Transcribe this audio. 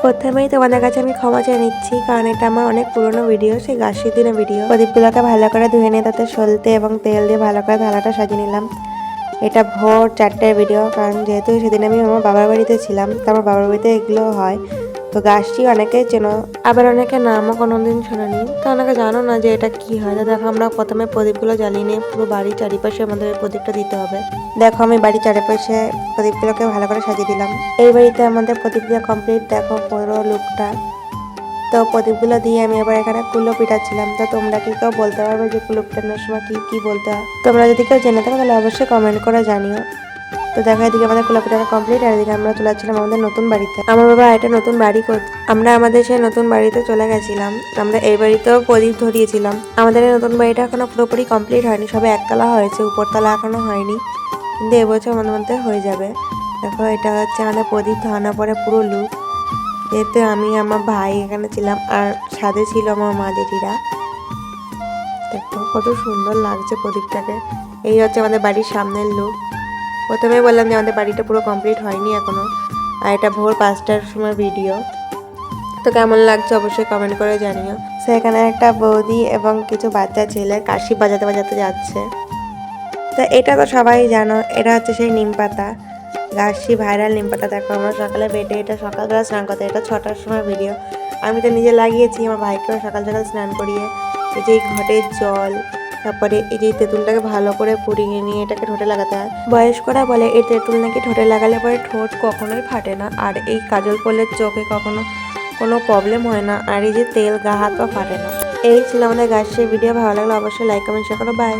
প্রথমেই তোমাদের কাছে আমি ক্ষমা চেয়ে নিচ্ছি, কারণ এটা আমার অনেক পুরনো ভিডিও, সেই গাছের দিনের ভিডিও। প্রদীপগুলোকে ভালো করে ধুয়ে নিয়ে তাতে সলতে এবং তেল দিয়ে ভালো করে থালাটা সাজিয়ে নিলাম। এটা ভোর 4টার ভিডিও, কারণ যেহেতু সেদিন আমি আমার বাবার বাড়িতে ছিলাম, তো আমার বাবার বাড়িতে এগুলো হয়। তো গাছটি অনেকেই চেনো, আবার অনেকে নামও কোনোদিন শোনেনি, তো অনেকে জানো না যে এটা কি হয়। তো দেখো, আমরা প্রথমে প্রদীপগুলো জ্বালিয়ে নিয়ে পুরো বাড়ির চারিপাশে আমাদের প্রদীপটা দিতে হবে। দেখো, আমি বাড়ির চারিপাশে প্রদীপগুলোকে ভালো করে সাজিয়ে দিলাম। এই বাড়িতে আমাদের প্রদীপ দেওয়া কমপ্লিট, দেখো পুরো লুকটা। তো প্রদীপগুলো দিয়ে আমি আবার এখানে কুলো পিটাচ্ছিলাম। তো তোমরা কি কেউ বলতে পারবে যে কুলো পিটানোর সময় কি কি বলতে হয়? তোমরা যদি কেউ জেনে থাকো তাহলে অবশ্যই কমেন্ট করে জানিও। তো দেখো, এদিকে আমাদের কুলো পিটানো কমপ্লিট, আর এদিকে আমরা চলে যাচ্ছিলাম আমাদের নতুন বাড়িতে। আমার বাবা একটা নতুন বাড়ি করছে, আমরা আমাদের সেই নতুন বাড়িতে চলে গেছিলাম। আমরা এই বাড়িতেও প্রদীপ ধরিয়েছিলাম। আমাদের এই নতুন বাড়িটা এখনো পুরোপুরি কমপ্লিট হয়নি, সবে একতলা হয়েছে, উপরতলা এখনো হয়নি, কিন্তু এবছর আমাদের মধ্যে হয়ে যাবে। দেখো, এটা হচ্ছে আমাদের প্রদীপ ধরানোর পরে পুরো লুক। যেহেতু আমি আমার ভাই এখানে ছিলাম, আর ছাদে ছিল আমার মা জেঠিরা। দেখো কত সুন্দর লাগছে প্রদীপটাকে। এই হচ্ছে আমাদের বাড়ির সামনের লুক। প্রথমে বললাম যে আমাদের বাড়িটা পুরো কমপ্লিট হয়নি এখনো, আর এটা ভোর 5টার সময় ভিডিও। তো কেমন লাগছে অবশ্যই কমেন্ট করে জানিও। সেখানে একটা বৌদি এবং কিছু বাচ্চা ছেলে কাশি বাজাতে বাজাতে যাচ্ছে। তো এটা তো সবাই জানো, এটা হচ্ছে সেই নিম পাতা, গাছটি ভাইরাল নিম পাতা। দেখো, আমরা সকালে বেটে এটা সকালবেলা স্নান করতে, এটা 6টার সময় ভিডিও। আমি তো নিজে লাগিয়েছি, আমার ভাইকেও সকাল সকাল স্নান করিয়ে এই যে ঘটের জল, তারপরে এই যে তেঁতুলটাকে ভালো করে পুড়িয়ে নিয়ে এটাকে ঠোঁটে লাগাতে হয়। বয়স্করা বলে এই তেঁতুল নাকি ঠোঁটে লাগালে পরে ঠোঁট কখনোই ফাটে না, আর এই কাজল করলে চোখে কখনো কোনো প্রবলেম হয় না, আর এই যে তেল গা হাত পা ফাটে না। এই ছিল আমাদের গাছের ভিডিও। ভালো লাগলে অবশ্যই লাইক কমেন্ট শেয়ার করো। বাই।